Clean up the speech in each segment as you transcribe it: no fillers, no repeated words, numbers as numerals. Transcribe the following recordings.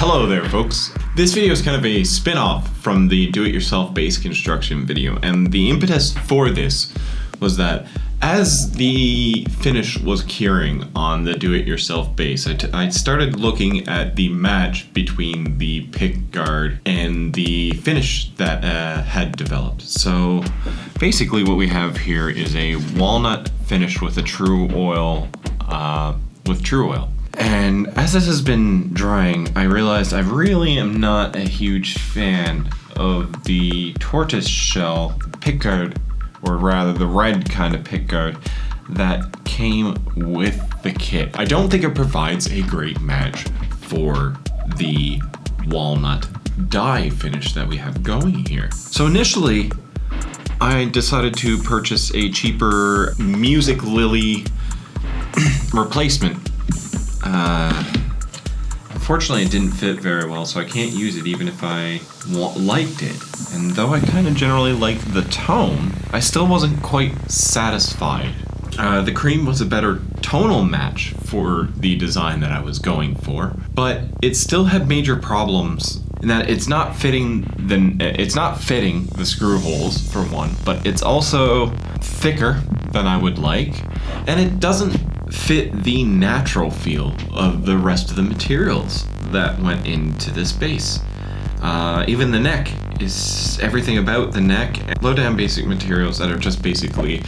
Hello there, folks. This video is kind of a spin-off from the do-it-yourself base construction video, and the impetus for this was that as the finish was curing on the do-it-yourself base, I started looking at the match between the pickguard and the finish that had developed. So basically what we have here is a walnut finish with a true oil, And as this has been drying, I realized I really am not a huge fan of the tortoise shell pickguard, or rather the red kind of pickguard that came with the kit. I don't think it provides a great match for the walnut dye finish that we have going here. So initially, I decided to purchase a cheaper Music Lily replacement. Unfortunately, it didn't fit very well, so I can't use it even if I liked it. And though I kind of generally liked the tone, I still wasn't quite satisfied. The cream was a better tonal match for the design that I was going for, but it still had major problems in that it's not fitting the screw holes for one, but it's also thicker than I would like, and it doesn't fit the natural feel of the rest of the materials that went into this base. Even the neck is everything about the neck. Low down basic materials that are just basically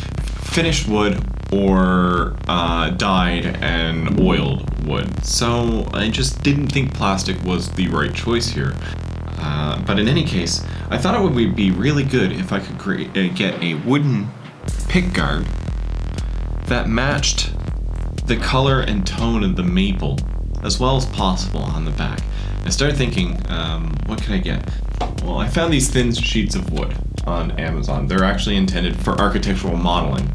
finished wood or dyed and oiled wood. So I just didn't think plastic was the right choice here. But in any case, I thought it would be really good if I could get a wooden pickguard that matched the color and tone of the maple as well as possible on the back. I started thinking, what can I get? Well, I found these thin sheets of wood on Amazon. They're actually intended for architectural modeling.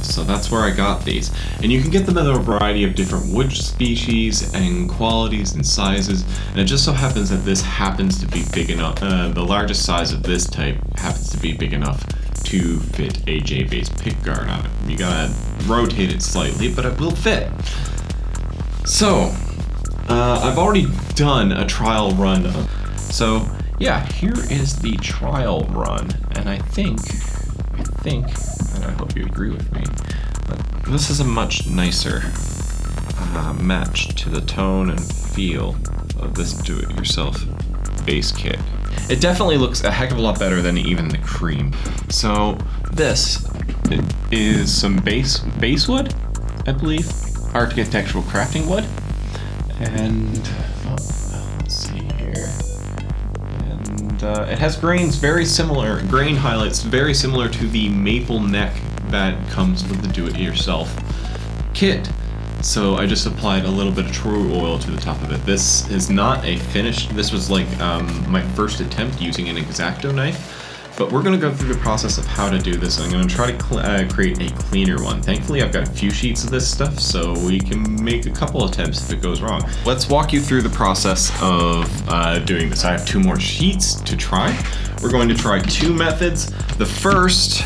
So that's where I got these. And you can get them in a variety of different wood species and qualities and sizes. And it just so happens that this happens to be big enough, the largest size of this type happens to be big enough to fit a J-base pickguard on it. You gotta rotate it slightly, but it will fit. So, I've already done a trial run. So, yeah, here is the trial run, and I think, and I hope you agree with me, but this is a much nicer match to the tone and feel of this do-it-yourself base kit. It definitely looks a heck of a lot better than even the cream. So this is some Basswood, I believe, architectural crafting wood, and let's see here, and it has grain highlights very similar to the maple neck that comes with the do-it-yourself kit. So I just applied a little bit of true oil to the top of it. This is not a finish. This was like my first attempt using an X-Acto knife, but we're gonna go through the process of how to do this. I'm gonna try to create a cleaner one. Thankfully, I've got a few sheets of this stuff, so we can make a couple attempts if it goes wrong. Let's walk you through the process of doing this. I have 2 more sheets to try. We're going to try 2 methods. The first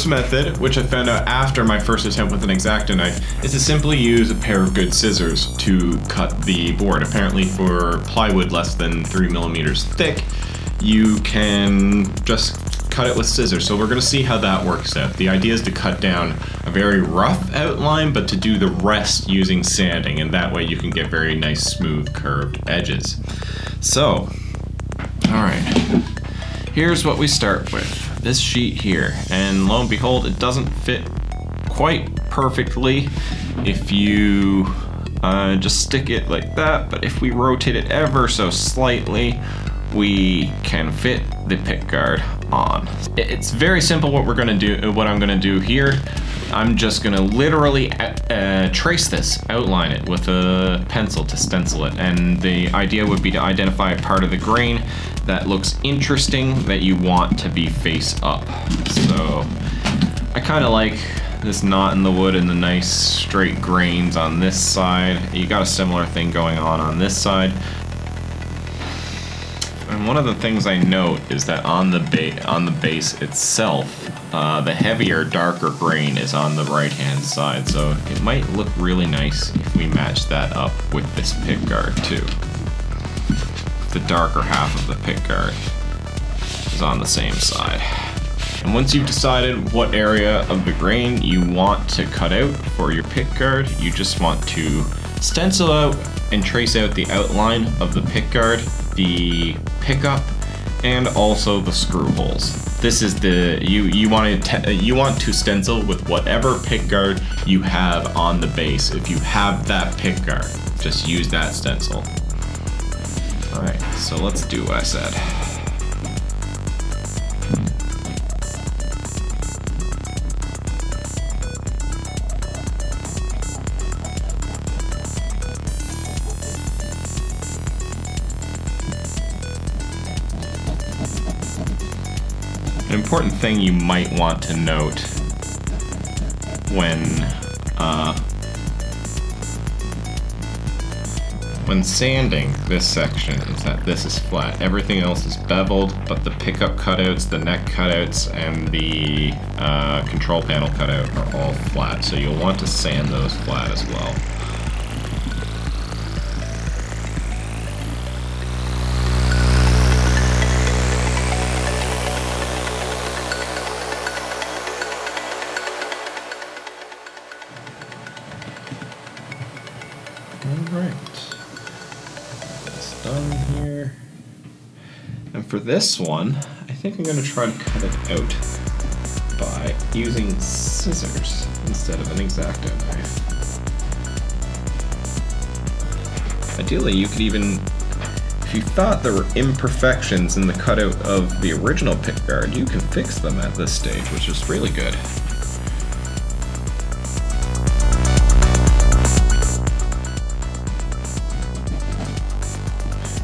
method, which I found out after my first attempt with an X-Acto knife, is to simply use a pair of good scissors to cut the board. Apparently for plywood less than 3 millimeters thick, you can just cut it with scissors. So we're gonna see how that works out. The idea is to cut down a very rough outline, but to do the rest using sanding, and that way you can get very nice, smooth, curved edges. So, all right. Here's what we start with, this sheet here, and lo and behold, it doesn't fit quite perfectly if you just stick it like that, but if we rotate it ever so slightly, we can fit the pickguard on. It's very simple what I'm gonna do here. I'm just gonna literally trace this, outline it with a pencil to stencil it, and the idea would be to identify a part of the grain that looks interesting that you want to be face up. So I kind of like this knot in the wood and the nice straight grains on this side. You got a similar thing going on this side. And one of the things I note is that on the base itself, the heavier, darker grain is on the right-hand side, so it might look really nice if we match that up with this pickguard too. The darker half of the pickguard is on the same side. And once you've decided what area of the grain you want to cut out for your pickguard, you just want to stencil out and trace out the outline of the pickguard, the pickup, and also the screw holes. This is the you want to stencil with whatever pickguard you have on the base. If you have that pickguard, just use that stencil. All right, so let's do what I said. An important thing you might want to note when sanding this section is that this is flat. Everything else is beveled, but the pickup cutouts, the neck cutouts, and the control panel cutout are all flat. So you'll want to sand those flat as well. Alright, that's done here. And for this one, I think I'm going to try to cut it out by using scissors instead of an X-Acto knife. Ideally, you could even, if you thought there were imperfections in the cutout of the original pickguard, you can fix them at this stage, which is really good.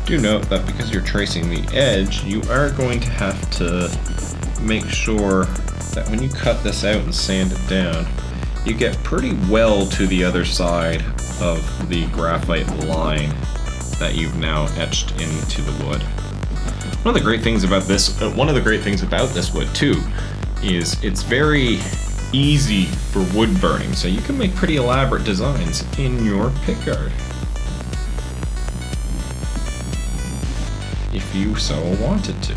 Do note that because you're tracing the edge, you are going to have to make sure that when you cut this out and sand it down, you get pretty well to the other side of the graphite line that you've now etched into the wood. One of the great things about this wood too is it's very easy for wood burning, so you can make pretty elaborate designs in your pickguard if you so wanted to.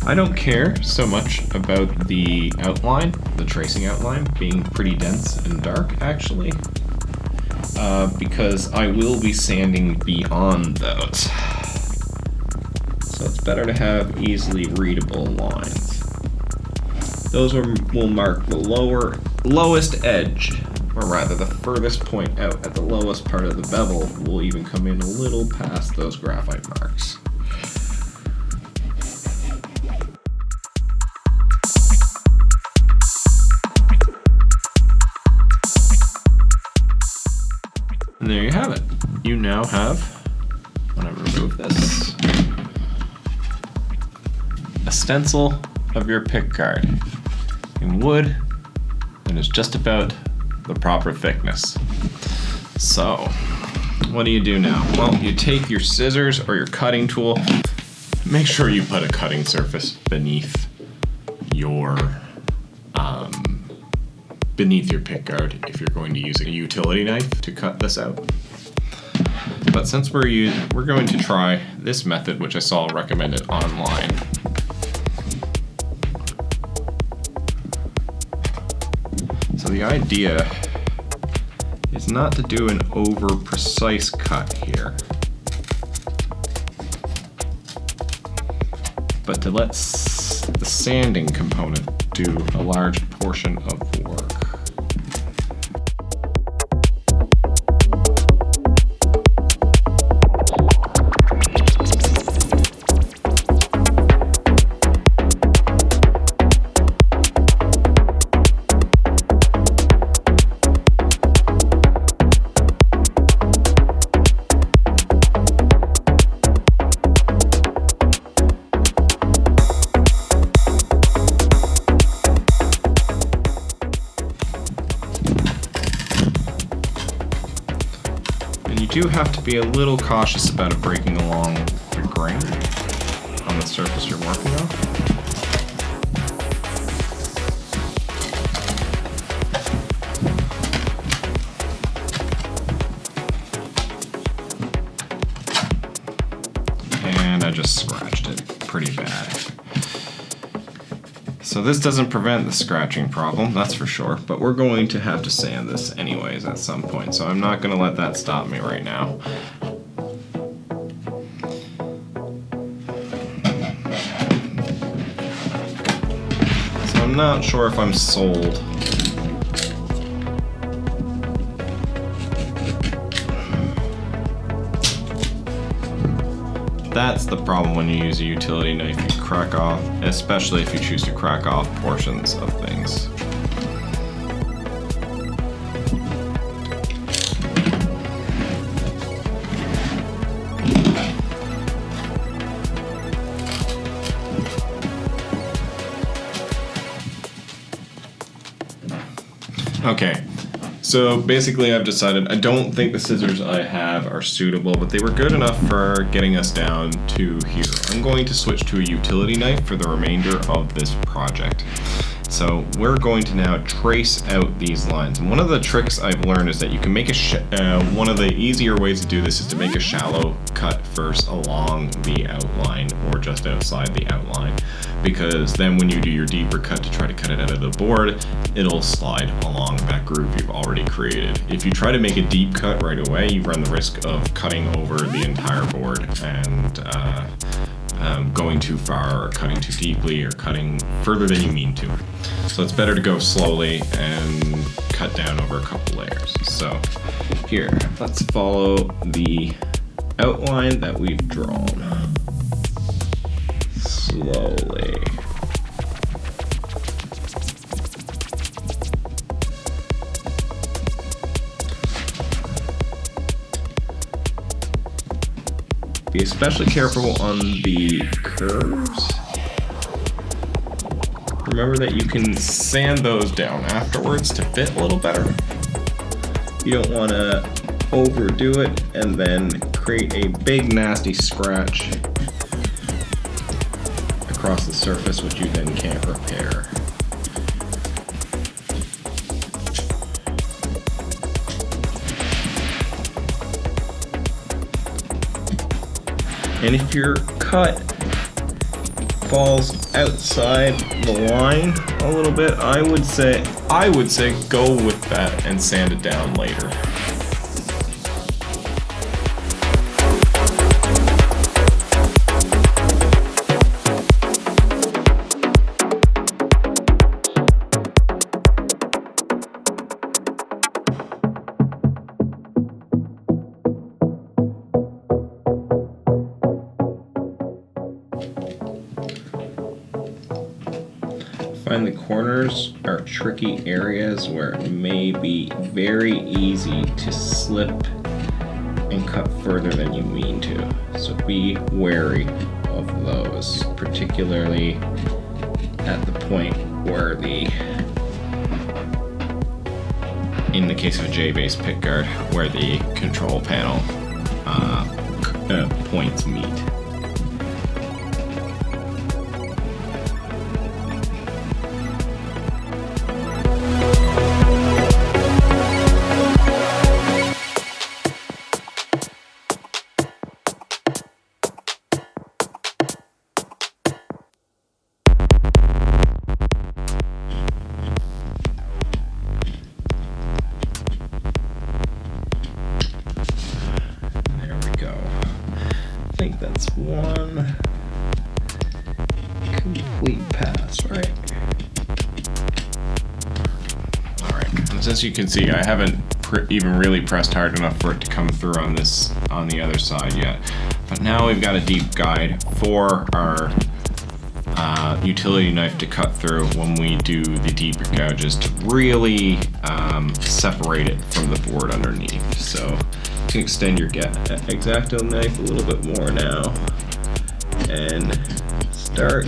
I don't care so much about the outline, the tracing outline, being pretty dense and dark actually, because I will be sanding beyond those. So it's better to have easily readable lines. Those will mark the lowest edge, or rather the furthest point out at the lowest part of the bevel will even come in a little past those graphite marks. And there you have it. You now have, when I remove this, a stencil of your pickguard in wood, and it's just about the proper thickness. So, what do you do now? Well, you take your scissors or your cutting tool, make sure you put a cutting surface beneath your pickguard if you're going to use a utility knife to cut this out. But since we're going to try this method, which I saw recommended online. So the idea is not to do an over precise cut here, but to let the sanding component do a large portion of the work. do have to be a little cautious about it breaking along the grain on the surface you're working on. And I just scratched it pretty bad. So this doesn't prevent the scratching problem, that's for sure, but we're going to have to sand this anyways at some point, so I'm not going to let that stop me right now. So I'm not sure if I'm sold. That's the problem when you use a utility knife. You crack off, especially if you choose to crack off portions of things. Okay. So basically I've decided I don't think the scissors I have are suitable, but they were good enough for getting us down to here. I'm going to switch to a utility knife for the remainder of this project. So we're going to now trace out these lines. And one of the tricks I've learned is that you can make one of the easier ways to do this is to make a shallow cut first along the outline or just outside the outline, because then when you do your deeper cut to try to cut it out of the board, it'll slide along that groove you've already created. If you try to make a deep cut right away, you run the risk of cutting over the entire board and going too far or cutting too deeply or cutting further than you mean to. So it's better to go slowly and cut down over a couple layers. So here, let's follow the outline that we've drawn slowly. Be especially careful on the curves. Remember that you can sand those down afterwards to fit a little better. You don't want to overdo it and then create a big nasty scratch across the surface, which you then can't repair. And if your cut falls outside the line a little bit, I would say go with that and sand it down later. Find the corners are tricky areas where it may be very easy to slip and cut further than you mean to. So be wary of those, particularly at the point where in the case of a J-base pickguard, where the control panel points meet. I think that's one complete pass, right? Alright, and as you can see, I haven't even really pressed hard enough for it to come through on the other side yet. But now we've got a deep guide for our utility knife to cut through when we do the deeper gouges to really separate it from the board underneath. So you can extend your X-Acto knife a little bit more now and start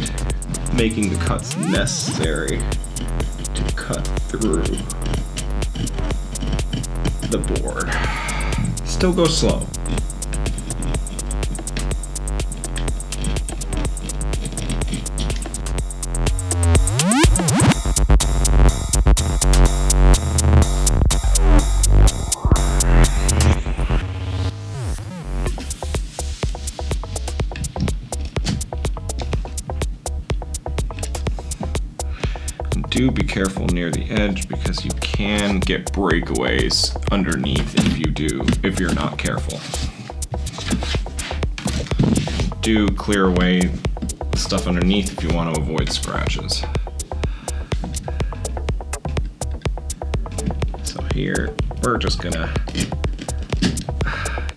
making the cuts necessary to cut through the board. This still go slow. Do be careful near the edge because you can get breakaways underneath if you're not careful. Do clear away stuff underneath if you want to avoid scratches. So here, we're just gonna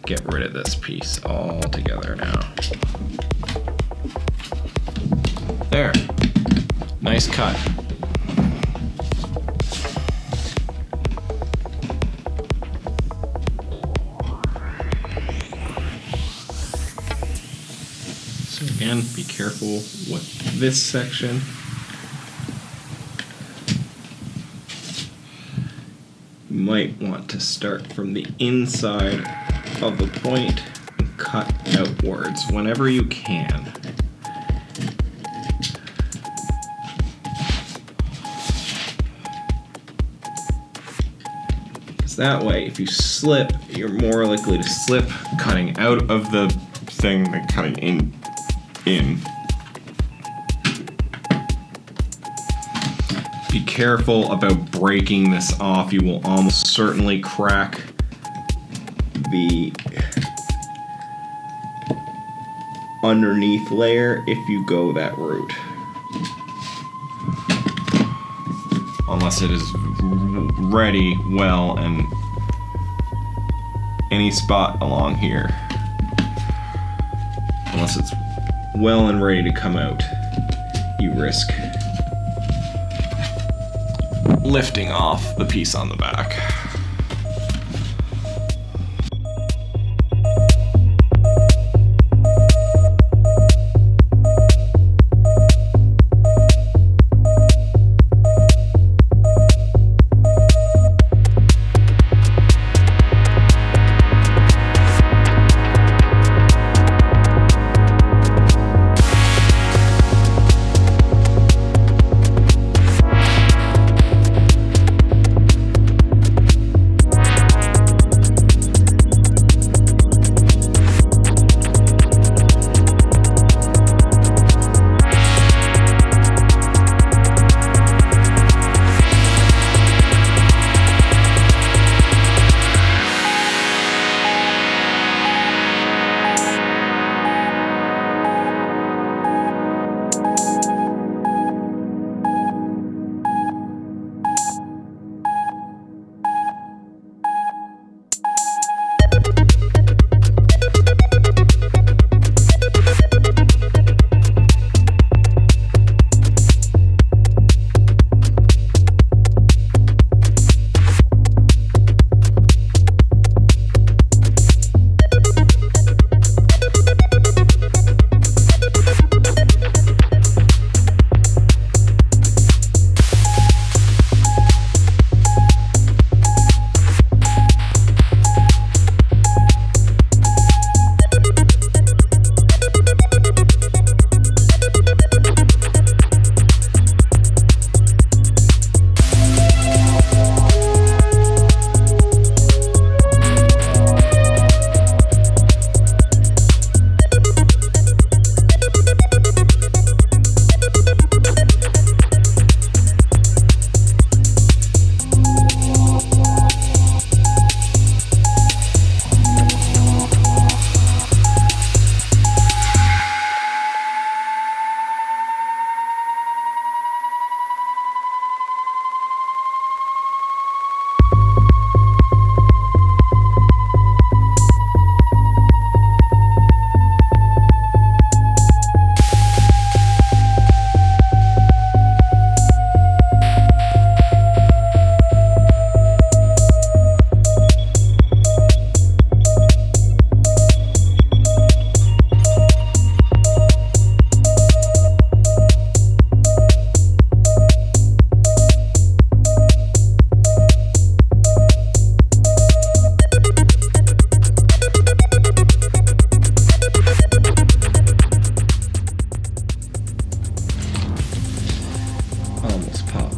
get rid of this piece altogether now. There, nice cut. So again, be careful with this section. You might want to start from the inside of the point and cut outwards whenever you can. Because that way, if you slip, you're more likely to slip cutting out of the thing than cutting in. Be careful about breaking this off. You will almost certainly crack the underneath layer if you go that route. Unless it is ready well and any spot along here. Unless it's well and ready to come out, you risk lifting off the piece on the back.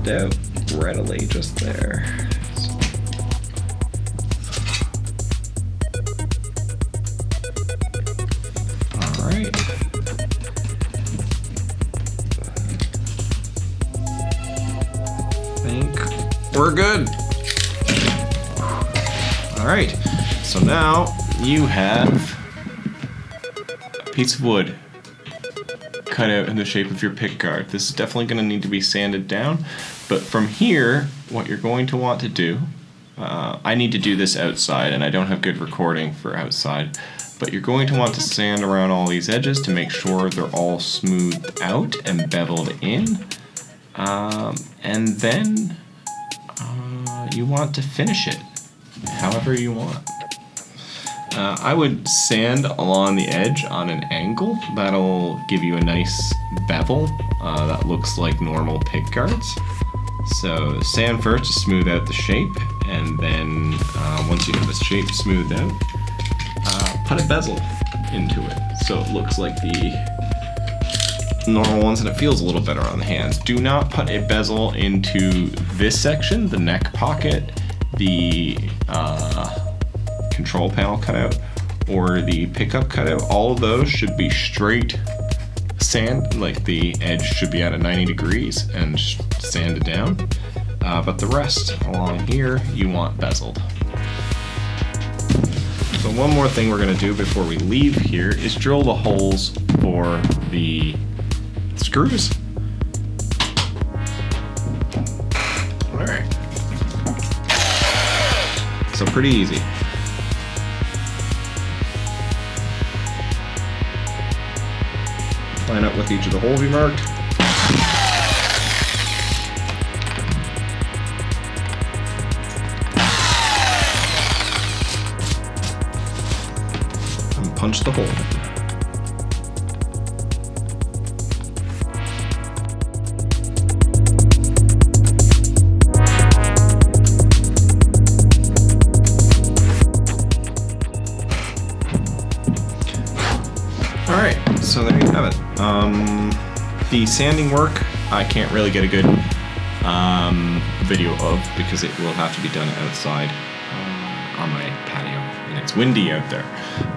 popped out readily just there. All right. I think we're good. All right. So now you have a piece of wood cut out in the shape of your pickguard. This is definitely going to need to be sanded down, but from here, what you're going to want to do, I need to do this outside, and I don't have good recording for outside, but you're going to want to sand around all these edges to make sure they're all smoothed out and beveled in, and then you want to finish it however you want. I would sand along the edge on an angle. That'll give you a nice bevel that looks like normal pickguards. So sand first to smooth out the shape, and then once you have the shape smoothed out, put a bezel into it so it looks like the normal ones and it feels a little better on the hands. Do not put a bezel into this section, the neck pocket, the control panel cutout, or the pickup cutout. All of those should be straight sand, like the edge should be at a 90 degrees and sanded down. But the rest along here you want bezeled. So one more thing we're going to do before we leave here is drill the holes for the screws. Alright. So pretty easy. Line up with each of the holes we marked. And punch the hole. Alright, so there you have it. The sanding work, I can't really get a good video of because it will have to be done outside on my patio, and it's windy out there.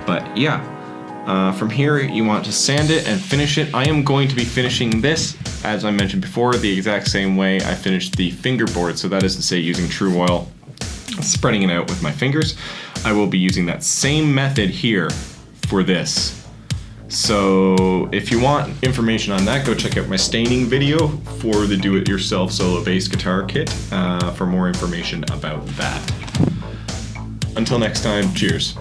But yeah, from here you want to sand it and finish it. I am going to be finishing this, as I mentioned before, the exact same way I finished the fingerboard, so that is to say using True Oil, spreading it out with my fingers. I will be using that same method here for this. So if you want information on that, go check out my staining video for the do-it-yourself solo bass guitar kit for more information about that. Until next time, cheers.